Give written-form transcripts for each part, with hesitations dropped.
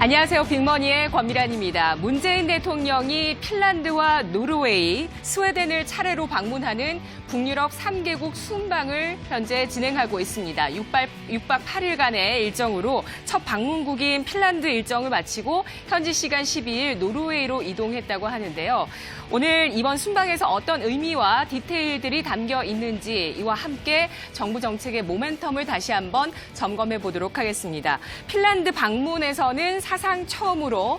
안녕하세요. 빅머니의 권미란입니다. 문재인 대통령이 핀란드와 노르웨이, 스웨덴을 차례로 방문하는 북유럽 3개국 순방을 현재 진행하고 있습니다. 6박 8일간의 일정으로 첫 방문국인 핀란드 일정을 마치고 현지 시간 12일 노르웨이로 이동했다고 하는데요. 오늘 이번 순방에서 어떤 의미와 디테일들이 담겨 있는지 이와 함께 정부 정책의 모멘텀을 다시 한번 점검해 보도록 하겠습니다. 핀란드 방문에서는 사상 처음으로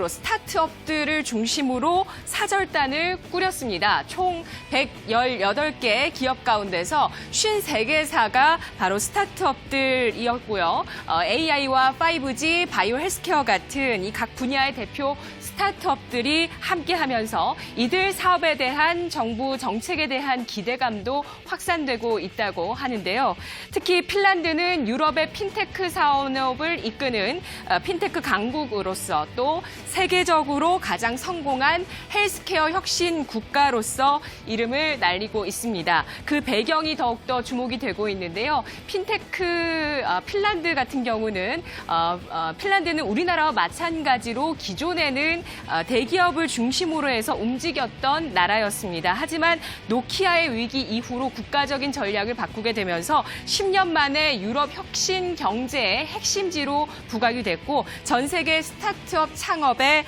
스타트업들을 중심으로 사절단을 꾸렸습니다. 총 118개 기업 가운데서 53개사가 바로 스타트업들이었고요. AI와 5G, 바이오 헬스케어 같은 이 각 분야의 대표 스타트업들이 함께하면서 이들 사업에 대한 정부 정책에 대한 기대감도 확산되고 있다고 하는데요. 특히 핀란드는 유럽의 핀테크 산업을 이끄는 핀테크 강국으로서 또 세계적으로 가장 성공한 헬스케어 혁신 국가로서 이름을 날리고 있습니다. 그 배경이 더욱더 주목이 되고 있는데요. 핀란드 같은 경우는 핀란드는 우리나라와 마찬가지로 기존에는 대기업을 중심으로 해서 움직였던 나라였습니다. 하지만 노키아의 위기 이후로 국가적인 전략을 바꾸게 되면서 10년 만에 유럽 혁신 경제의 핵심지로 부각이 됐고 전 세계 스타트업 창업에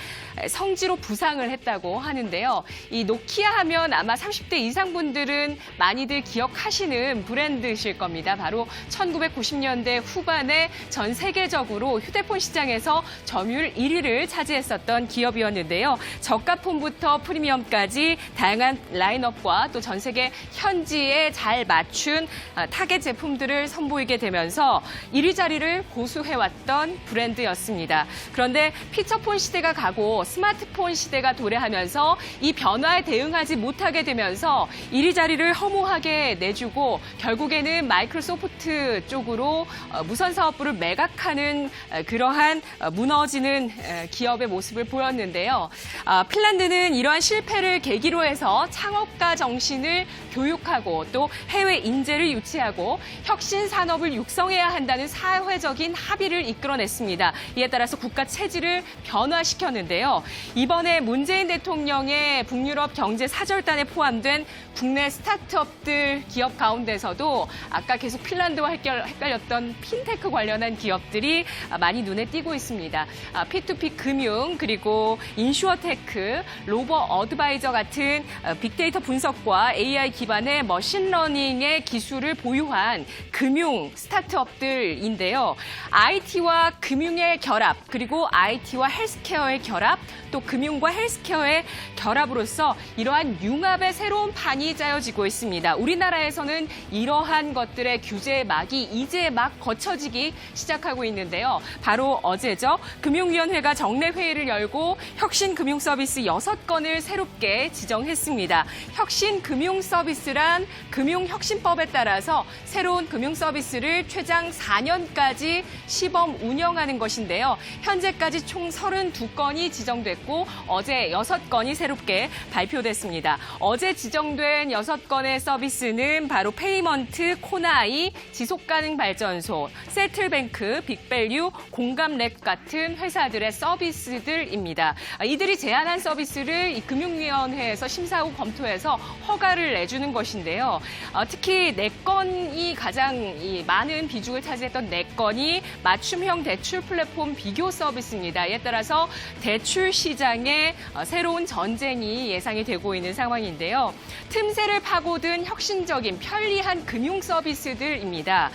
성지로 부상을 했다고 하는데요. 이 노키아 하면 아마 30대 이상 분들은 많이들 기억하시는 브랜드실 겁니다. 바로 1990년대 후반에 전 세계적으로 휴대폰 시장에서 점유율 1위를 차지했었던 기업이었는데요. 저가 폰부터 프리미엄까지 다양한 라인업과 또 전 세계 현지에 잘 맞춘 타겟 제품들을 선보이게 되면서 1위 자리를 고수해왔던 브랜드였습니다. 그런데 피처폰 시대가 가고 스마트폰 시대가 도래하면서 이 변화에 대응하지 못하게 되면서 1위 자리를 허무하게 내주고 결국에는 마이크로소프트 쪽으로 무선 사업부를 매각하는 그러한 무너지는 기업의 모습을 보였는데요. 핀란드는 이러한 실패를 계기로 해서 창업가 정신을 교육하고 또 해외 인재를 유치하고 혁신 산업을 육성해야 한다는 사회적인 합의를 이끌어냈습니다. 이에 따라서 국가 체질을 변화시켰는데요. 이번에 문재인 대통령의 북유럽 경제 사절단에 포함된 국내 스타트업들 기업 가운데서도 아까 계속 핀란드와 헷갈렸던 핀테크 관련한 기업들이 많이 눈에 띄고 있습니다. P2P 금융 그리고 인슈어테크, 로버 어드바이저 같은 빅데이터 분석과 AI 기반의 머신러닝의 기술을 보유한 금융 스타트업들인데요. IT와 금융의 결합 그리고 IT와 헬스케어의 결합 또 금융과 헬스케어의 결합으로서 이러한 융합의 새로운 판이 짜여지고 있습니다. 우리나라에서는 이러한 것들의 규제 막이 이제 막 거쳐지기 시작하고 있는데요. 바로 어제죠. 금융위원회가 정례 회의를 열고 혁신 금융 서비스 6건을 새롭게 지정했습니다. 혁신 금융 서비스란 금융혁신법에 따라서 새로운 금융 서비스를 최장 4년까지 시범 운영하는 것인데요. 현재까지 총 32건이 지정됐고 어제 6건이 새롭게 발표됐습니다. 어제 지정된 6건의 서비스는 바로 페이먼트, 코나이, 지속가능 발전소, 세틀뱅크, 빅밸류, 공감랩 같은 회사들의 서비스들입니다. 이들이 제안한 서비스를 이 금융위원회에서 심사 후 검토해서 허가를 내주는 것인데요. 특히 4건이 가장 많은 비중을 차지했던 4건이 맞춤형 대출 플랫폼 비교 서비스입니다. 이에 따라서 대출 시장에 새로운 전쟁이 예상이 되고 있는 상황인데요. 틈새를 파고든 혁신적인 편리한 금융 서비스들입니다.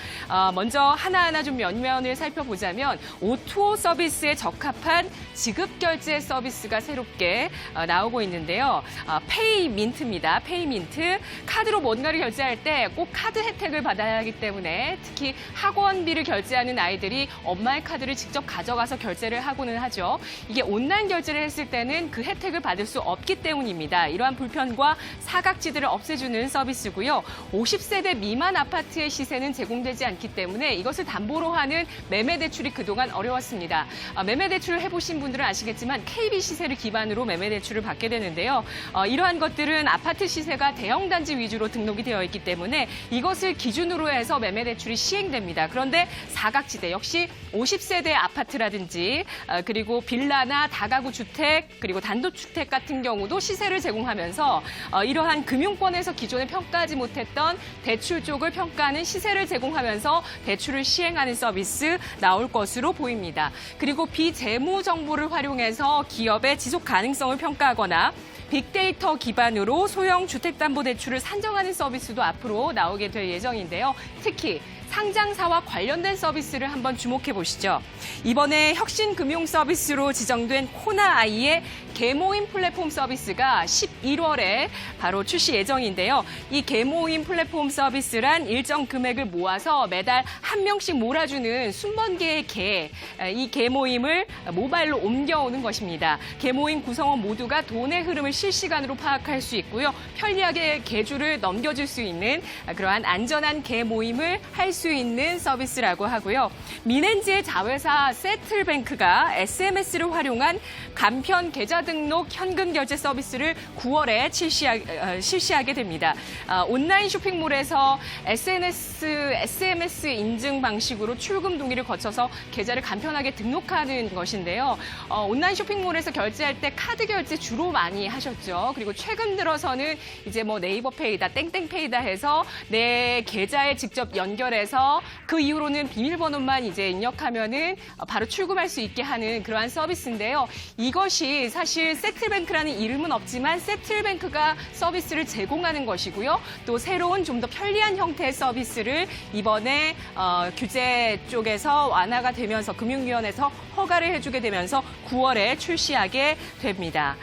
먼저 하나하나 좀 면면을 살펴보자면 O2O 서비스에 적합한 지급결제 서비스가 새롭게 나오고 있는데요. 페이민트입니다. 페이민트. 카드로 뭔가를 결제할 때 꼭 카드 혜택을 받아야 하기 때문에 특히 학원비를 결제하는 아이들이 엄마의 카드를 직접 가져 가져가서 결제를 하고는 하죠. 이게 온라인 결제를 했을 때는 그 혜택을 받을 수 없기 때문입니다. 이러한 불편과 사각지대를 없애주는 서비스고요. 50세대 미만 아파트의 시세는 제공되지 않기 때문에 이것을 담보로 하는 매매 대출이 그동안 어려웠습니다. 매매 대출을 해보신 분들은 아시겠지만 KB 시세를 기반으로 매매 대출을 받게 되는데요. 이러한 것들은 아파트 시세가 대형 단지 위주로 등록이 되어 있기 때문에 이것을 기준으로 해서 매매 대출이 시행됩니다. 그런데 사각지대 역시 50세대 아파트라든지 그리고 빌라나 다가구 주택 그리고 단독주택 같은 경우도 시세를 제공하면서 이러한 금융권에서 기존에 평가하지 못했던 대출 쪽을 평가하는 시세를 제공하면서 대출을 시행하는 서비스 나올 것으로 보입니다. 그리고 비재무 정보를 활용해서 기업의 지속 가능성을 평가하거나 빅데이터 기반으로 소형 주택담보대출을 산정하는 서비스도 앞으로 나오게 될 예정인데요. 특히 상장사와 관련된 서비스를 한번 주목해 보시죠. 이번에 혁신금융 서비스로 지정된 코나아이의 개모임 플랫폼 서비스가 11월에 바로 출시 예정인데요. 이 개모임 플랫폼 서비스란 일정 금액을 모아서 매달 한 명씩 몰아주는 수만 개의 이 개모임을 모바일로 옮겨오는 것입니다. 개모임 구성원 모두가 돈의 흐름을 실시간으로 파악할 수 있고요. 편리하게 계좌를 넘겨줄 수 있는 그러한 안전한 개모임을 할 수 있는 서비스라고 하고요. 민엔지의 자회사 세틀뱅크가 SMS를 활용한 간편 계좌 등록 현금 결제 서비스를 9월에 실시하게 됩니다. 온라인 쇼핑몰에서 SMS 인증 방식으로 출금 동의를 거쳐서 계좌를 간편하게 등록하는 것인데요. 온라인 쇼핑몰에서 결제할 때 카드 결제 주로 많이 하셨죠. 그리고 최근 들어서는 이제 뭐 네이버페이다, 땡땡페이다 해서 내 계좌에 직접 연결해서 그 이후로는 비밀번호만 이제 입력하면은 바로 출금할 수 있게 하는 그러한 서비스인데요. 이것이 사실 세틀뱅크라는 이름은 없지만 세틀뱅크가 서비스를 제공하는 것이고요. 또 새로운 좀 더 편리한 형태의 서비스를 이번에 규제 쪽에서 완화가 되면서 금융위원회에서 허가를 해주게 되면서 9월에 출시하게 됩니다.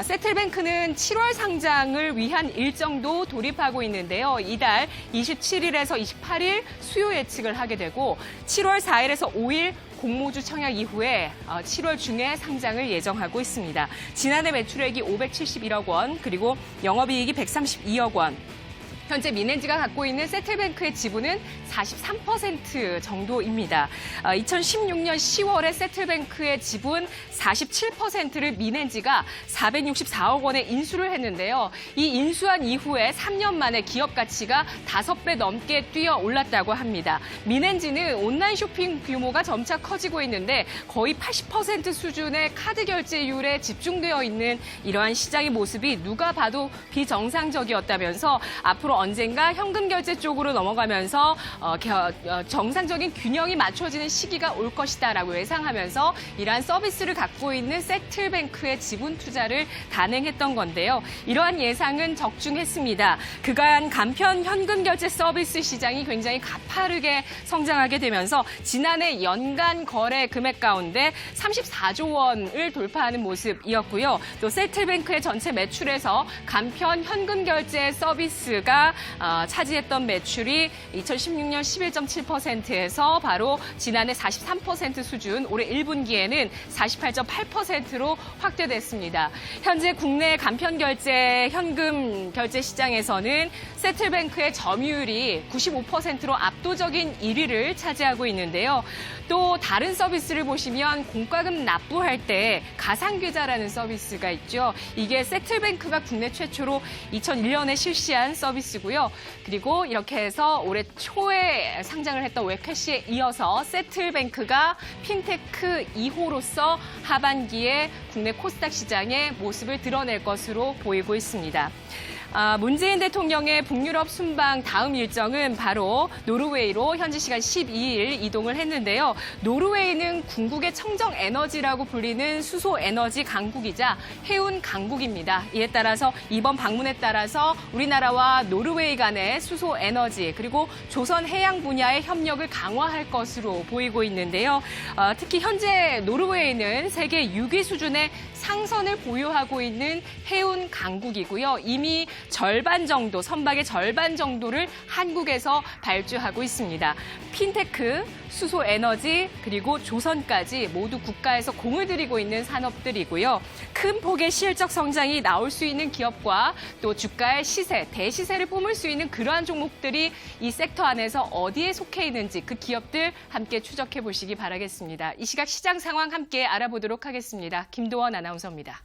세틀뱅크는 7월 상장을 위한 일정도 돌입하고 있는데요. 이달 27일에서 28일 수요 예측을 하게 되고 7월 4일에서 5일 공모주 청약 이후에 7월 중에 상장을 예정하고 있습니다. 지난해 매출액이 571억 원, 그리고 영업이익이 132억 원. 현재 민엔지가 갖고 있는 세틀뱅크의 지분은 43% 정도입니다. 2016년 10월에 세틀뱅크의 지분 47%를 민엔지가 464억 원에 인수를 했는데요. 이 인수한 이후에 3년 만에 기업 가치가 5배 넘게 뛰어 올랐다고 합니다. 민엔지는 온라인 쇼핑 규모가 점차 커지고 있는데 거의 80% 수준의 카드 결제율에 집중되어 있는 이러한 시장의 모습이 누가 봐도 비정상적이었다면서 앞으로 언젠가 현금 결제 쪽으로 넘어가면서 정상적인 균형이 맞춰지는 시기가 올 것이다라고 예상하면서 이러한 서비스를 갖고 있는 세틀뱅크의 지분 투자를 단행했던 건데요. 이러한 예상은 적중했습니다. 그간 간편 현금 결제 서비스 시장이 굉장히 가파르게 성장하게 되면서 지난해 연간 거래 금액 가운데 34조 원을 돌파하는 모습이었고요. 또 세틀뱅크의 전체 매출에서 간편 현금 결제 서비스가 차지했던 매출이 2016년 11.7%에서 바로 지난해 43% 수준, 올해 1분기에는 48.8%로 확대됐습니다. 현재 국내 간편 결제, 현금 결제 시장에서는 세틀뱅크의 점유율이 95%로 압도적인 1위를 차지하고 있는데요. 또 다른 서비스를 보시면 공과금 납부할 때 가상계좌라는 서비스가 있죠. 이게 세틀뱅크가 국내 최초로 2001년에 실시한 서비스고요. 그리고 이렇게 해서 올해 초에 상장을 했던 웹캐시에 이어서 세틀뱅크가 핀테크 2호로서 하반기에 국내 코스닥 시장의 모습을 드러낼 것으로 보이고 있습니다. 문재인 대통령의 북유럽 순방 다음 일정은 바로 노르웨이로 현지 시간 12일 이동을 했는데요. 노르웨이는 궁극의 청정 에너지라고 불리는 수소 에너지 강국이자 해운 강국입니다. 이에 따라서 이번 방문에 따라서 우리나라와 노르웨이 간의 수소 에너지 그리고 조선 해양 분야의 협력을 강화할 것으로 보이고 있는데요. 특히 현재 노르웨이는 세계 6위 수준의 상선을 보유하고 있는 해운 강국이고요. 이미 절반 정도, 선박의 절반 정도를 한국에서 발주하고 있습니다. 핀테크, 수소에너지, 그리고 조선까지 모두 국가에서 공을 들이고 있는 산업들이고요. 큰 폭의 실적 성장이 나올 수 있는 기업과 또 주가의 시세, 대시세를 뿜을 수 있는 그러한 종목들이 이 섹터 안에서 어디에 속해 있는지 그 기업들 함께 추적해 보시기 바라겠습니다. 이 시각 시장 상황 함께 알아보도록 하겠습니다. 김도원 아나운서입니다.